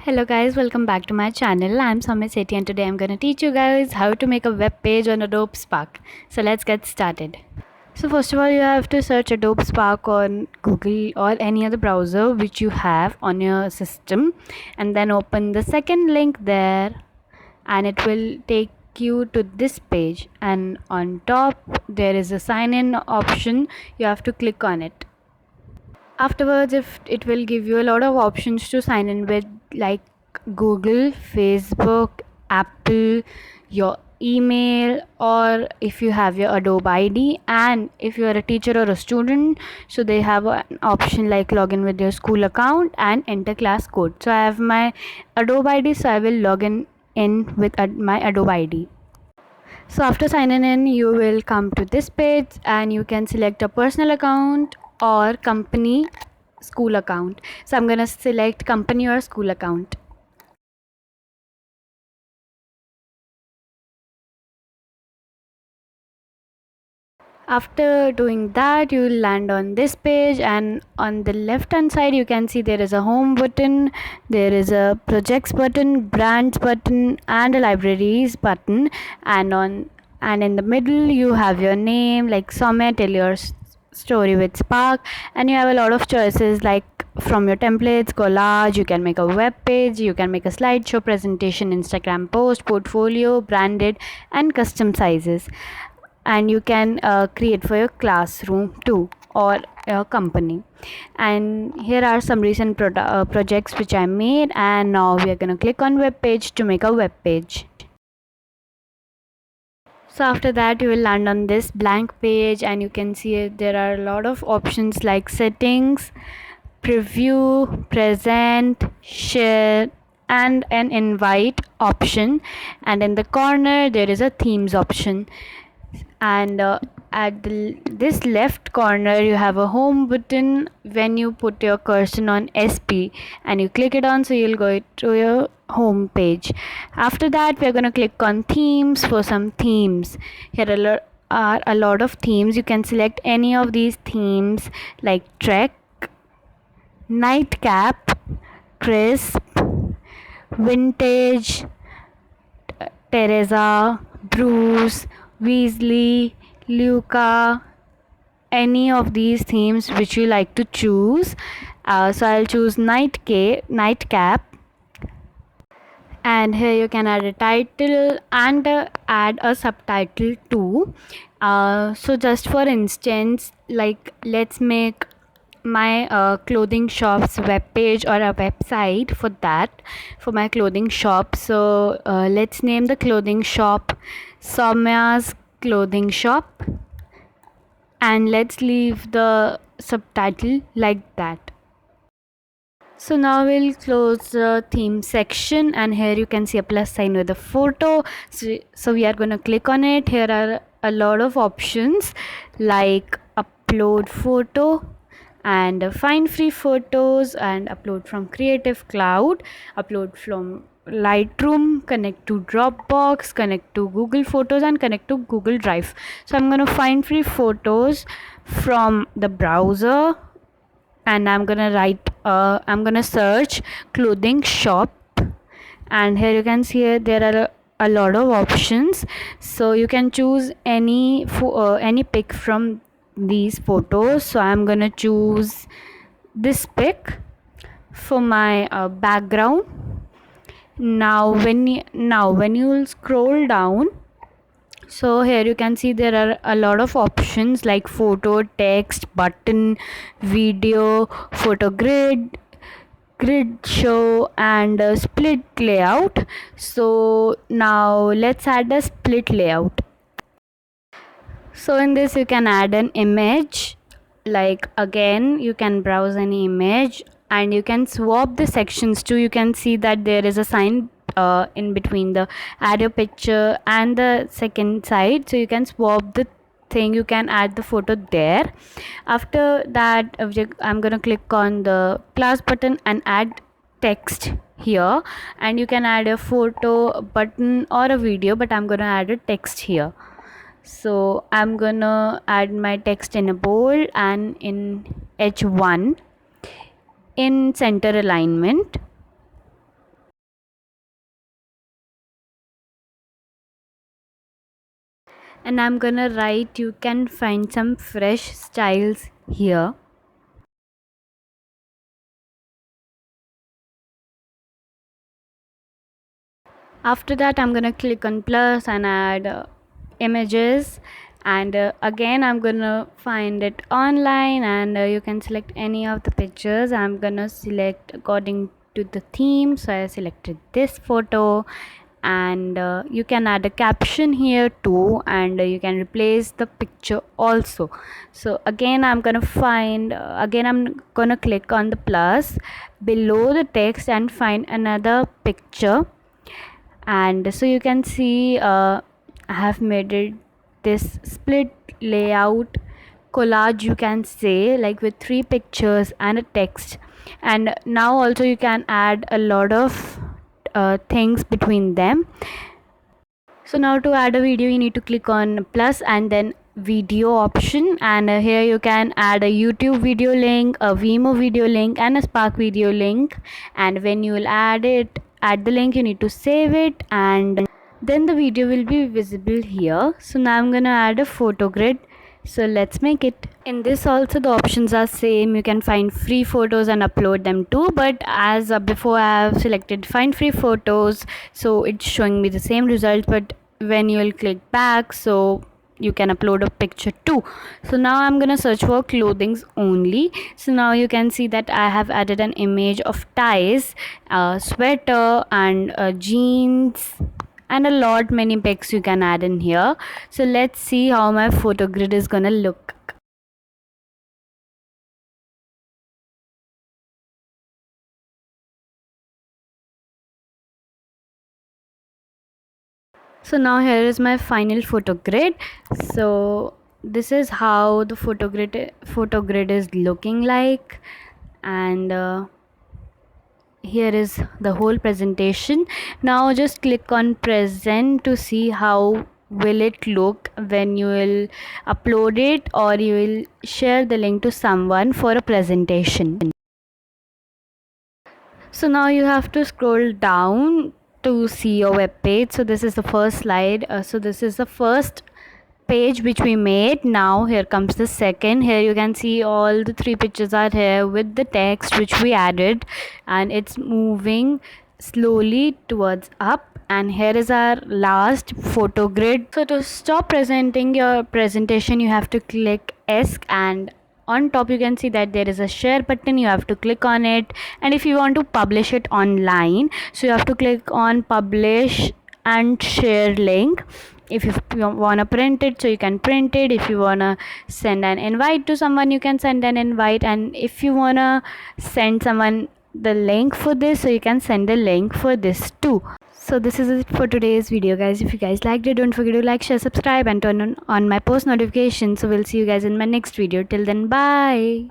Hello guys, welcome back to my channel. I'm Soumya Sethi and today I'm going to teach you guys how to make a web page on Adobe Spark. So let's get started. So first of all, you have to search Adobe Spark on Google or any other browser which you have on your system, and then open the second link there and it will take you to this page, and on top there is a sign in option. You have to click on it. Afterwards, if it will give you a lot of options to sign in with, like Google, Facebook, Apple, your email, or if you have your Adobe ID, and if you are a teacher or a student, so they have an option like login with your school account and enter class code. So I have my Adobe ID, so I will log in with my Adobe ID. So after signing in, you will come to this page and you can select a personal account or company school account. So I'm gonna select company or school account. After doing that, you will land on this page, and on the left hand side you can see there is a home button, there is a projects button, brands button, and a libraries button, and in the middle you have your name like Soumya, tell your story with Spark, and you have a lot of choices like from your templates, collage, you can make a web page, you can make a slideshow presentation, Instagram post, portfolio, branded, and custom sizes, and you can create for your classroom too or your company. And here are some recent projects which I made, and now we are going to click on web page to make a web page. So after that you will land on this blank page, and you can see there are a lot of options like settings, preview, present, share, and an invite option, and in the corner there is a themes option, and at this left corner you have a home button. When you put your cursor on SP and you click it on, so you'll go to your home page. After that we're going to click on themes for some themes. Here are a lot of themes. You can select any of these themes like Trek, Nightcap, Crisp, Vintage, Teresa, Bruce, Weasley, Luca, any of these themes which you like to choose. So I'll choose Nightcap, and here you can add a title and add a subtitle too. So just for instance, like let's make my clothing shop's web page or a website for that, for my clothing shop. So let's name the clothing shop Soumya's Clothing Shop, and let's leave the subtitle like that. So now we'll close the theme section, and here you can see a plus sign with a photo. So we are going to click on it. Here are a lot of options like upload photo and find free photos, and upload from Creative Cloud, upload from Lightroom, connect to Dropbox, connect to Google Photos, and connect to Google Drive. So I'm going to find free photos from the browser, and I'm gonna search clothing shop, and here you can see there are a lot of options, so you can choose any pic from these photos. So I'm gonna choose this pic for my background. Now when you will scroll down, so here you can see there are a lot of options like photo, text, button, video, photo grid show, and split layout. So now let's add a split layout. So in this you can add an image, like again you can browse any image, and you can swap the sections too. You can see that there is a sign in between the add your picture and the second side, so you can swap the thing, you can add the photo there. After that I'm gonna click on the plus button and add text here, and you can add a photo button or a video, but I'm gonna add a text here. So I'm gonna add my text in a bold and in H1 in center alignment. and I'm gonna write you can find some fresh styles here. After that, I'm gonna click on plus and add images, and again I'm gonna find it online, and you can select any of the pictures. I'm gonna select according to the theme, so I selected this photo, and you can add a caption here too, and you can replace the picture also. So again I'm gonna click on the plus below the text and find another picture, and so you can see I have made it this split layout collage, you can say, like with 3 pictures and a text. And now also you can add a lot of things between them. So now to add a video, you need to click on plus and then video option, and here you can add a YouTube video link, a Vimeo video link, and a Spark video link. And when you will add the link, you need to save it, and then the video will be visible here. So now I'm gonna add a photo grid, so let's make it. In this also the options are same, you can find free photos and upload them too, but as before I have selected find free photos, so it's showing me the same result. But when you will click back, so you can upload a picture too. So now I'm gonna search for clothings only. So now you can see that I have added an image of ties, sweater, and jeans, and a lot many pics you can add in here. So let's see how my photo grid is gonna look. So now here is my final photo grid. So this is how the photo grid is looking like, and here is the whole presentation. Now just click on present to see how will it look when you will upload it or you will share the link to someone for a presentation. So now you have to scroll down to see your web page. So this is the first slide. So this is the first page which we made. Now here comes the second. Here you can see all the 3 pictures are here with the text which we added, and it's moving slowly towards up. And here is our last photo grid. So to stop presenting your presentation, you have to click S, and on top you can see that there is a share button, you have to click on it. And if you want to publish it online, so you have to click on publish and share link. If you want to print it, so you can print it. If you want to send an invite to someone, you can send an invite. And if you want to send someone the link for this, so you can send the link for this too. So this is it for today's video, guys. If you guys liked it, don't forget to like, share, subscribe, and turn on my post notifications. So we'll see you guys in my next video. Till then, bye.